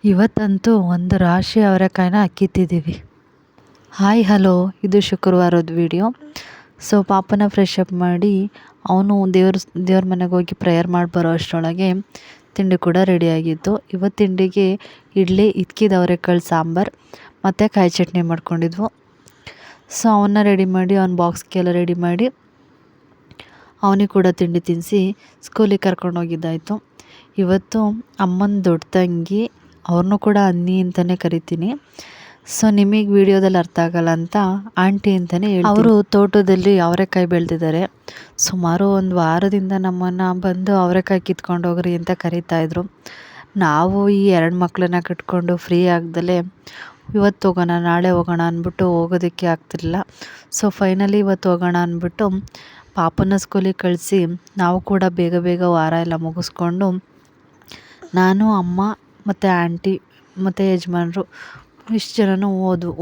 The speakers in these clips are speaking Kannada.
ಇವತ್ತಂತೂ ಒಂದು ರಾಶಿ ಅವರೆಕಾಯಿನ ಕಿತ್ತಿದ್ದೀವಿ. ಹಾಯ್ ಹಲೋ, ಇದು ಶುಕ್ರವಾರದ ವಿಡಿಯೋ. ಸೊ ಪಾಪನ ಫ್ರೆಶ್ ಅಪ್ ಮಾಡಿ ಅವನು ದೇವ್ರ ಮನೆಗೆ ಹೋಗಿ ಪ್ರೇಯರ್ ಮಾಡಿ ಬರೋ ಅಷ್ಟರೊಳಗೆ ತಿಂಡಿ ಕೂಡ ರೆಡಿಯಾಗಿತ್ತು. ಇವತ್ತು ತಿಂಡಿಗೆ ಇಡ್ಲಿ, ಇದ್ಕಿದ ಅವರೆಕಾಳು ಸಾಂಬಾರು ಮತ್ತು ಕಾಯಿ ಚಟ್ನಿ ಮಾಡ್ಕೊಂಡಿದ್ವು. ಸೊ ಅವನ್ನ ರೆಡಿ ಮಾಡಿ ಅವ್ನ ಬಾಕ್ಸ್ಗೆಲ್ಲ ರೆಡಿ ಮಾಡಿ ಅವನಿಗೆ ಕೂಡ ತಿಂಡಿ ತಿನ್ನಿಸಿ ಸ್ಕೂಲಿಗೆ ಕರ್ಕೊಂಡೋಗಿದ್ದಾಯಿತು. ಇವತ್ತು ಅಮ್ಮನ ದೊಡ್ಡ ತಂಗಿ, ಅವ್ರನ್ನೂ ಕೂಡ ಅನ್ನಿ ಅಂತಲೇ ಕರಿತೀನಿ. ಸೊ ನಿಮಗೆ ವಿಡಿಯೋದಲ್ಲಿ ಅರ್ಥ ಆಗಲ್ಲ ಅಂತ ಆಂಟಿ ಅಂತಲೇ ಹೇಳಿ. ಅವರು ತೋಟದಲ್ಲಿ ಅವರೆಕಾಯಿ ಬೆಳೆದಿದ್ದಾರೆ. ಸುಮಾರು ಒಂದು ವಾರದಿಂದ ನಮ್ಮನ್ನು ಬಂದು ಅವರೆಕಾಯಿ ಕಿತ್ಕೊಂಡು ಹೋಗ್ರಿ ಅಂತ ಕರೀತಾಯಿದ್ರು. ನಾವು ಈ 2 ಮಕ್ಕಳನ್ನ ಕಟ್ಕೊಂಡು ಫ್ರೀ ಆಗ್ದಲೇ ಇವತ್ತು ಹೋಗೋಣ ನಾಳೆ ಹೋಗೋಣ ಅಂದ್ಬಿಟ್ಟು ಹೋಗೋದಕ್ಕೆ ಆಗ್ತಿರಲಿಲ್ಲ. ಸೊ ಫೈನಲಿ ಇವತ್ತು ಹೋಗೋಣ ಅಂದ್ಬಿಟ್ಟು ಪಾಪನ ಸ್ಕೂಲಿಗೆ ಕಳಿಸಿ ನಾವು ಕೂಡ ಬೇಗ ಬೇಗ ವಾರ ಎಲ್ಲ ಮುಗಿಸ್ಕೊಂಡು ನಾನು, ಅಮ್ಮ ಮತ್ತು ಆಂಟಿ ಮತ್ತು ಯಜಮಾನ್ರು ಇಷ್ಟು ಜನನೂ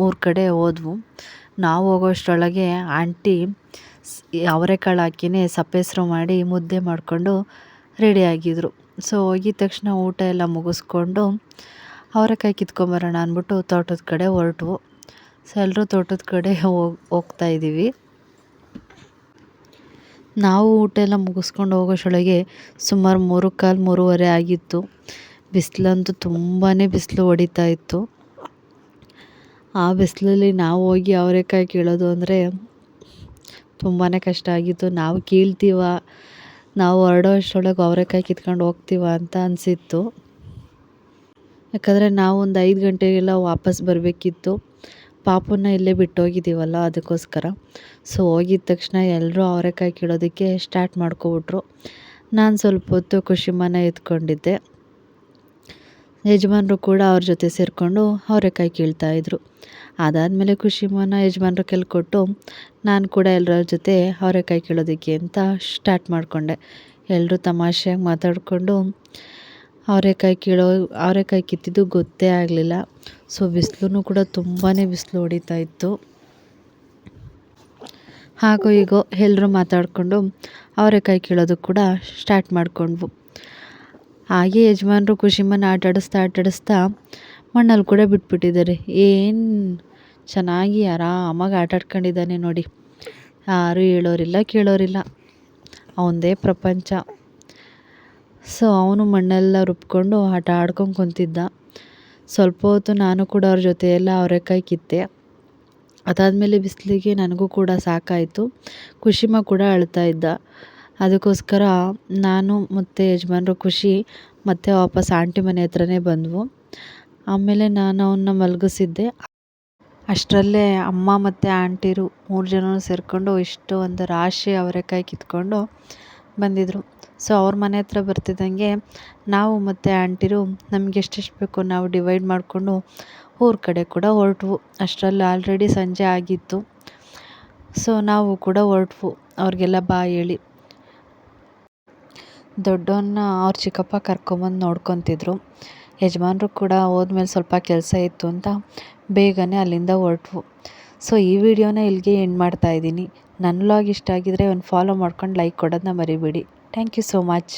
ಊರ ಕಡೆ ಹೋದ್ವು. ನಾವು ಹೋಗೋಷ್ಟರೊಳಗೆ ಆಂಟಿ ಅವರೆಕಾಳು ಹಾಕಿನೇ ಸಪ್ಪೆಸರು ಮಾಡಿ ಮುದ್ದೆ ಮಾಡಿಕೊಂಡು ರೆಡಿಯಾಗಿದ್ದರು. ಸೊ ಹೋಗಿದ ತಕ್ಷಣ ಊಟ ಎಲ್ಲ ಮುಗಿಸ್ಕೊಂಡು ಅವರೆಕಾಯಿ ಕಿತ್ಕೊಂಬರೋಣ ಅಂದ್ಬಿಟ್ಟು ತೋಟದ ಕಡೆ ಹೊರಟ್ವು. ಸೊ ಎಲ್ಲರೂ ತೋಟದ ಕಡೆ ಹೋಗ್ತಾಯಿದ್ದೀವಿ. ನಾವು ಊಟ ಎಲ್ಲ ಮುಗಿಸ್ಕೊಂಡು ಹೋಗೋಷ್ಟರೊಳಗೆ ಸುಮಾರು 3:15, 3:30 ಆಗಿತ್ತು. ಬಿಸಿಲಂತೂ ತುಂಬಾ ಬಿಸಿಲು ಹೊಡಿತಾ ಇತ್ತು. ಆ ಬಿಸಿಲಲ್ಲಿ ನಾವು ಹೋಗಿ ಅವರೆಕಾಯಿ ಕೀಳೋದು ಅಂದರೆ ತುಂಬಾ ಕಷ್ಟ ಆಗಿತ್ತು. ನಾವು ಕೀಳ್ತೀವ, ನಾವು ಹೊರಡೋ ಅಷ್ಟರೊಳಗೆ ಅವರೆಕಾಯಿ ಕಿತ್ಕೊಂಡು ಹೋಗ್ತೀವ ಅಂತ ಅನಿಸಿತ್ತು. ಯಾಕಂದರೆ ನಾವು ಒಂದು 5 ಗಂಟೆಗೆಲ್ಲ ವಾಪಸ್ ಬರಬೇಕಿತ್ತು. ಪಾಪುನ ಇಲ್ಲೇ ಬಿಟ್ಟೋಗಿದ್ದೀವಲ್ಲ, ಅದಕ್ಕೋಸ್ಕರ. ಸೊ ಹೋಗಿದ ತಕ್ಷಣ ಎಲ್ಲರೂ ಅವರೆಕಾಯಿ ಕೀಳೋದಕ್ಕೆ ಸ್ಟಾರ್ಟ್ ಮಾಡ್ಕೊಬಿಟ್ರು. ನಾನು ಸ್ವಲ್ಪ ಹೊತ್ತು ಖುಷಿಮನ ಎತ್ಕೊಂಡಿದ್ದೆ. ಯಜಮಾನ್ರು ಕೂಡ ಅವ್ರ ಜೊತೆ ಸೇರಿಕೊಂಡು ಅವರೆಕಾಯಿ ಕೀಳ್ತಾಯಿದ್ರು. ಅದಾದಮೇಲೆ ಖುಷಿಮನ ಯಜಮಾನ್ರು ಕೊಟ್ಟು ನಾನು ಕೂಡ ಎಲ್ಲರ ಜೊತೆ ಅವರೆಕಾಯಿ ಕೀಳೋದಕ್ಕೆ ಅಂತ ಸ್ಟಾರ್ಟ್ ಮಾಡಿಕೊಂಡೆ. ಎಲ್ಲರೂ ತಮಾಷೆಯಾಗಿ ಮಾತಾಡಿಕೊಂಡು ಅವರೆಕಾಯಿ ಕಿತ್ತಿದ್ದು ಗೊತ್ತೇ ಆಗಲಿಲ್ಲ. ಸೊ ಬಿಸಿಲು ಕೂಡ ತುಂಬಾ ಬಿಸಿಲು ಹೊಡಿತಾ ಇತ್ತು. ಹಾಗೋ ಹೀಗೋ ಎಲ್ಲರೂ ಮಾತಾಡಿಕೊಂಡು ಅವರೆಕಾಯಿ ಕೀಳೋದು ಕೂಡ ಸ್ಟಾರ್ಟ್ ಮಾಡಿಕೊಂಡ್ವು. ಹಾಗೆ ಯಜಮಾನ್ರು ಖುಷಿಮನ ಆಟಾಡಿಸ್ತಾ ಮಣ್ಣಲ್ಲಿ ಕೂಡ ಬಿಟ್ಬಿಟ್ಟಿದ್ದಾರೆ. ಏನು ಚೆನ್ನಾಗಿ ಆರಾಮಾಗಿ ಆಟಾಡ್ಕೊಂಡಿದ್ದಾನೆ ನೋಡಿ. ಯಾರೂ ಹೇಳೋರಿಲ್ಲ ಕೇಳೋರಿಲ್ಲ, ಅವನದೇ ಪ್ರಪಂಚ. ಸೊ ಅವನು ಮಣ್ಣೆಲ್ಲ ರುಬ್ಕೊಂಡು ಆಟ ಆಡ್ಕೊಂಡು ಕುಂತಿದ್ದ. ಸ್ವಲ್ಪ ಹೊತ್ತು ನಾನು ಕೂಡ ಅವ್ರ ಜೊತೆ ಎಲ್ಲ ಅವರೆಕಾಯಿ ಕಿತ್ತೆ. ಅದಾದಮೇಲೆ ಬಿಸಿಲಿಗೆ ನನಗೂ ಕೂಡ ಸಾಕಾಯಿತು. ಖುಷಿಮ ಕೂಡ ಅಳ್ತಾ ಇದ್ದ. ಅದಕ್ಕೋಸ್ಕರ ನಾನು ಮತ್ತು ಯಜಮಾನ್ರು ಖುಷಿ ಮತ್ತೆ ವಾಪಸ್ ಆಂಟಿ ಮನೆ ಹತ್ರನೇ ಬಂದವು. ಆಮೇಲೆ ನಾನು ಅವನ್ನ ಮಲಗಿಸಿದ್ದೆ. ಅಷ್ಟರಲ್ಲೇ ಅಮ್ಮ ಮತ್ತು ಆಂಟಿರು 3 ಜನನೂ ಸೇರಿಕೊಂಡು ಇಷ್ಟು ಒಂದು ರಾಶಿ ಅವರೆಕಾಯಿ ಕಿತ್ಕೊಂಡು ಬಂದಿದ್ದರು. ಸೊ ಅವ್ರ ಮನೆ ಹತ್ರ ಬರ್ತಿದ್ದಂಗೆ ನಾವು ಮತ್ತು ಆಂಟಿರು ನಮಗೆ ಎಷ್ಟೆಷ್ಟು ಬೇಕೋ ನಾವು ಡಿವೈಡ್ ಮಾಡಿಕೊಂಡು ಊರ ಕಡೆ ಕೂಡ ಹೊರಟ್ವು. ಅಷ್ಟರಲ್ಲಿ ಆಲ್ರೆಡಿ ಸಂಜೆ ಆಗಿತ್ತು. ಸೊ ನಾವು ಕೂಡ ಹೊರಟ್ವು ಅವ್ರಿಗೆಲ್ಲ ಬಾಯ್ ಹೇಳಿ. ದೊಡ್ಡವನ್ನ ಅವ್ರ ಚಿಕ್ಕಪ್ಪ ಕರ್ಕೊಂಬಂದು ನೋಡ್ಕೊತಿದ್ರು. ಯಜಮಾನ್ರು ಕೂಡ ಹೋದ್ಮೇಲೆ ಸ್ವಲ್ಪ ಕೆಲಸ ಇತ್ತು ಅಂತ ಬೇಗನೆ ಅಲ್ಲಿಂದ ಹೊರಟ್ವು. ಸೊ ಈ ವಿಡಿಯೋನ ಇಲ್ಲಿಗೆ ಎಂಡ್ ಮಾಡ್ತಾಯಿದ್ದೀನಿ. ನನ್ನ ವ್ಲಾಗ್ ಇಷ್ಟ ಆಗಿದರೆ ಒಂದು ಫಾಲೋ ಮಾಡ್ಕೊಂಡು ಲೈಕ್ ಕೊಡೋದನ್ನ ಮರಿಬೇಡಿ. Thank you so much.